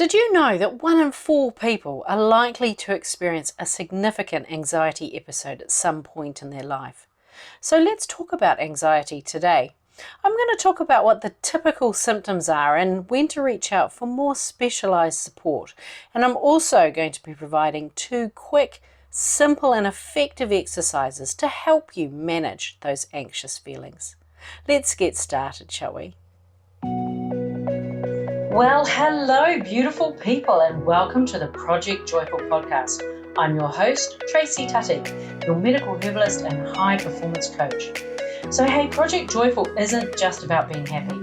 Did you know that 1 in 4 people are likely to experience a significant anxiety episode at some point in their life? So let's talk about anxiety today. I'm going to talk about what the typical symptoms are and when to reach out for more specialised support. And I'm also going to be providing 2 quick, simple and effective exercises to help you manage those anxious feelings. Let's get started, shall we? Well, hello, beautiful people, and welcome to the Project Joyful podcast. I'm your host, Tracy Tutty, your medical herbalist and high performance coach. So, hey, Project Joyful isn't just about being happy.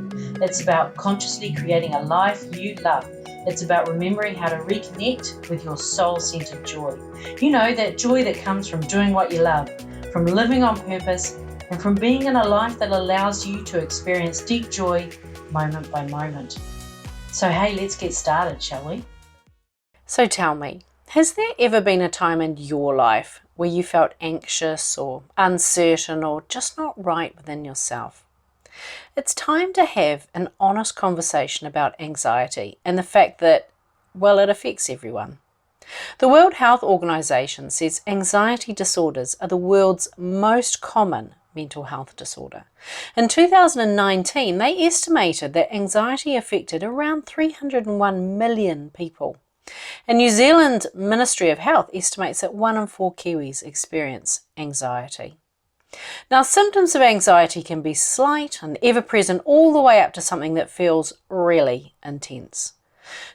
It's about consciously creating a life you love. It's about remembering how to reconnect with your soul-centered joy. You know, that joy that comes from doing what you love, from living on purpose, and from being in a life that allows you to experience deep joy moment by moment. So hey, let's get started, shall we? So tell me, has there ever been a time in your life where you felt anxious or uncertain or just not right within yourself? It's time to have an honest conversation about anxiety and the fact that, well, it affects everyone. The World Health Organization says anxiety disorders are the world's most common mental health disorder. In 2019, they estimated that anxiety affected around 301 million people. And New Zealand Ministry of Health estimates that 1 in 4 Kiwis experience anxiety. Now, symptoms of anxiety can be slight and ever-present all the way up to something that feels really intense.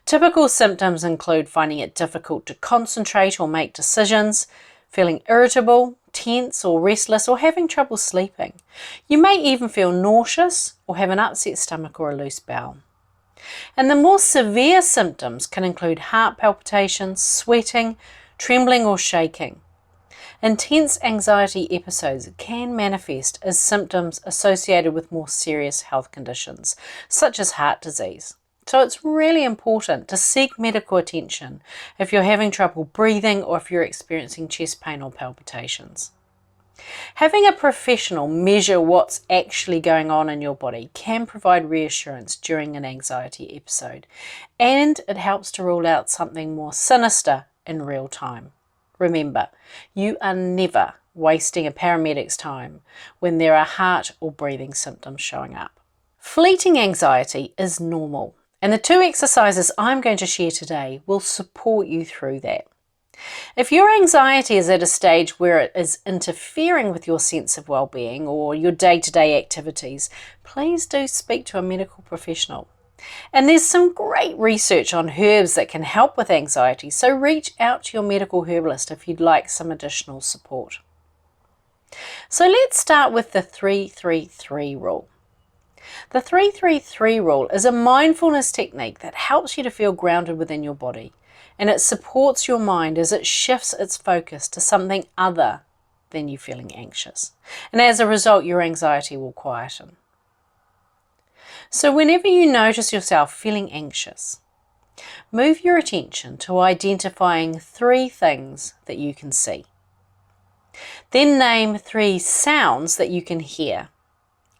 Typical symptoms include finding it difficult to concentrate or make decisions, feeling irritable, tense or restless, or having trouble sleeping. You may even feel nauseous or have an upset stomach or a loose bowel. And the more severe symptoms can include heart palpitations, sweating, trembling or shaking. Intense anxiety episodes can manifest as symptoms associated with more serious health conditions, such as heart disease. So it's really important to seek medical attention if you're having trouble breathing or if you're experiencing chest pain or palpitations. Having a professional measure what's actually going on in your body can provide reassurance during an anxiety episode, and it helps to rule out something more sinister in real time. Remember, you are never wasting a paramedic's time when there are heart or breathing symptoms showing up. Fleeting anxiety is normal. And the 2 exercises I'm going to share today will support you through that. If your anxiety is at a stage where it is interfering with your sense of well-being or your day-to-day activities, please do speak to a medical professional. And there's some great research on herbs that can help with anxiety, so reach out to your medical herbalist if you'd like some additional support. So let's start with the 3-3-3 rule. The 3-3-3 rule is a mindfulness technique that helps you to feel grounded within your body, and it supports your mind as it shifts its focus to something other than you feeling anxious. And as a result, your anxiety will quieten. So whenever you notice yourself feeling anxious, move your attention to identifying 3 things that you can see. Then name 3 sounds that you can hear.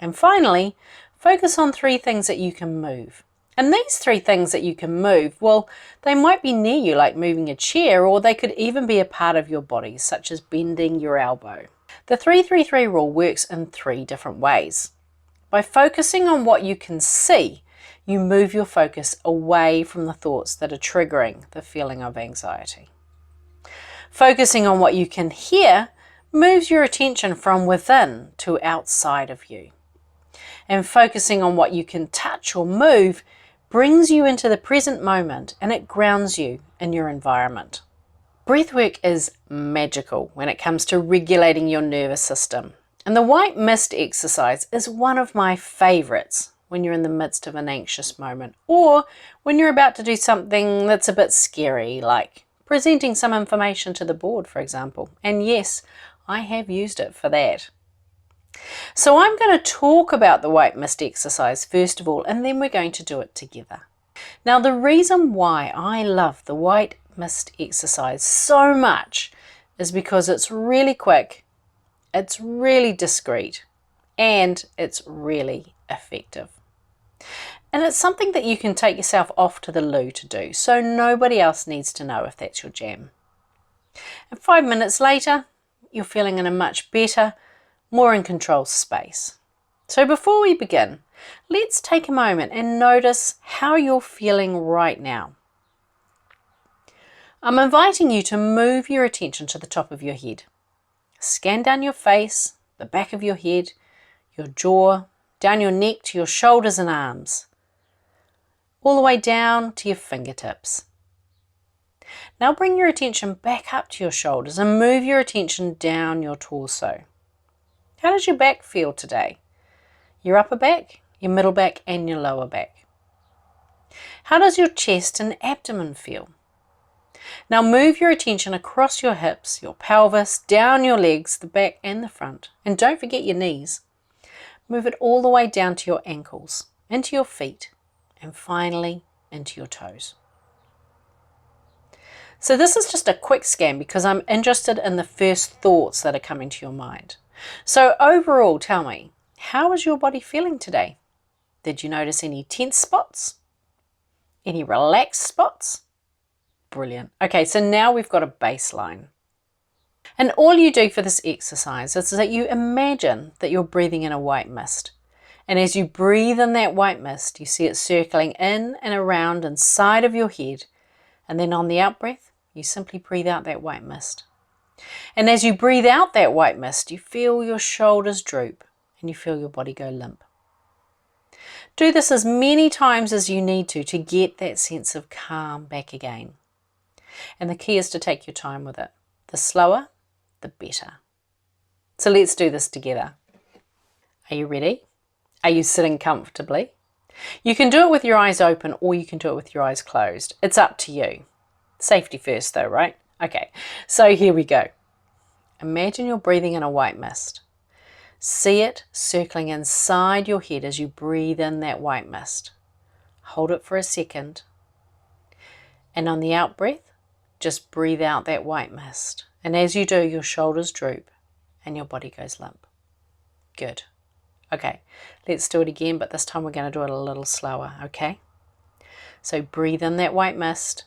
And finally, focus on 3 things that you can move. And these 3 things that you can move, well, they might be near you, like moving a chair, or they could even be a part of your body, such as bending your elbow. The 3-3-3 rule works in 3 different ways. By focusing on what you can see, you move your focus away from the thoughts that are triggering the feeling of anxiety. Focusing on what you can hear moves your attention from within to outside of you. And focusing on what you can touch or move brings you into the present moment, and it grounds you in your environment. Breathwork is magical when it comes to regulating your nervous system. And the white mist exercise is one of my favorites when you're in the midst of an anxious moment, or when you're about to do something that's a bit scary, like presenting some information to the board, for example. And yes, I have used it for that. So I'm going to talk about the white mist exercise first of all, and then we're going to do it together. Now, the reason why I love the white mist exercise so much is because it's really quick, it's really discreet, and it's really effective. And it's something that you can take yourself off to the loo to do, so nobody else needs to know if that's your jam. And 5 minutes later, you're feeling in a much better, more in control space. So before we begin, let's take a moment and notice how you're feeling right now. I'm inviting you to move your attention to the top of your head. Scan down your face, the back of your head, your jaw, down your neck to your shoulders and arms, all the way down to your fingertips. Now bring your attention back up to your shoulders and move your attention down your torso. How does your back feel today? Your upper back, your middle back and your lower back. How does your chest and abdomen feel? Now move your attention across your hips, your pelvis, down your legs, the back and the front. And don't forget your knees. Move it all the way down to your ankles, into your feet, and finally into your toes. So this is just a quick scan because I'm interested in the first thoughts that are coming to your mind. So overall, tell me, how is your body feeling today? Did you notice any tense spots? Any relaxed spots? Brilliant. Okay, so now we've got a baseline. And all you do for this exercise is that you imagine that you're breathing in a white mist. And as you breathe in that white mist, you see it circling in and around inside of your head. And then on the out-breath, you simply breathe out that white mist. And as you breathe out that white mist, you feel your shoulders droop and you feel your body go limp. Do this as many times as you need to get that sense of calm back again. And the key is to take your time with it. The slower, the better. So let's do this together. Are you ready? Are you sitting comfortably? You can do it with your eyes open or you can do it with your eyes closed. It's up to you. Safety first though, right? Okay, so here we go. Imagine you're breathing in a white mist. See it circling inside your head as you breathe in that white mist. Hold it for a second. And on the out breath, just breathe out that white mist. And as you do, your shoulders droop and your body goes limp. Good. Okay, let's do it again, but this time we're going to do it a little slower, okay? So breathe in that white mist.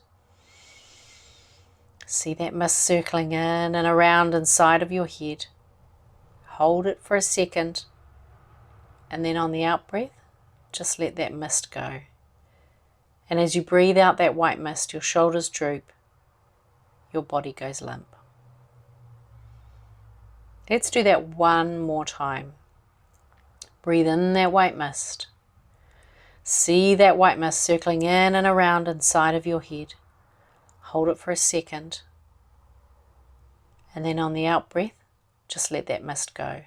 See that mist circling in and around inside of your head. Hold it for a second. And then on the out breath, just let that mist go. And as you breathe out that white mist, your shoulders droop. Your body goes limp. Let's do that one more time. Breathe in that white mist. See that white mist circling in and around inside of your head. Hold it for a second. And then on the out breath, just let that mist go.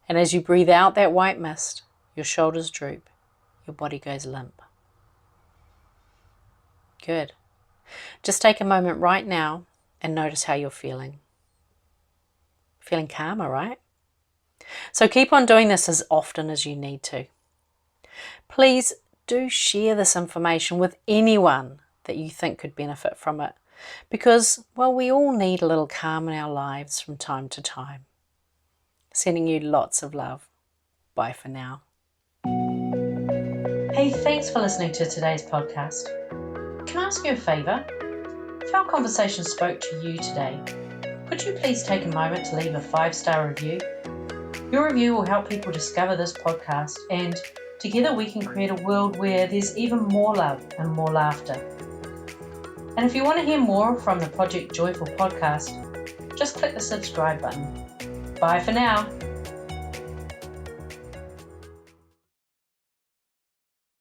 And as you breathe out that white mist, your shoulders droop. Your body goes limp. Good. Just take a moment right now and notice how you're feeling. Feeling calmer, right? So keep on doing this as often as you need to. Please do share this information with anyone that you think could benefit from it, because, well, we all need a little calm in our lives from time to time. Sending you lots of love. Bye for now. Hey, thanks for listening to today's podcast. Can I ask you a favour? If our conversation spoke to you today, could you please take a moment to leave a 5-star review? Your review will help people discover this podcast, and together we can create a world where there's even more love and more laughter. And if you want to hear more from the Project Joyful podcast, just click the subscribe button. Bye for now.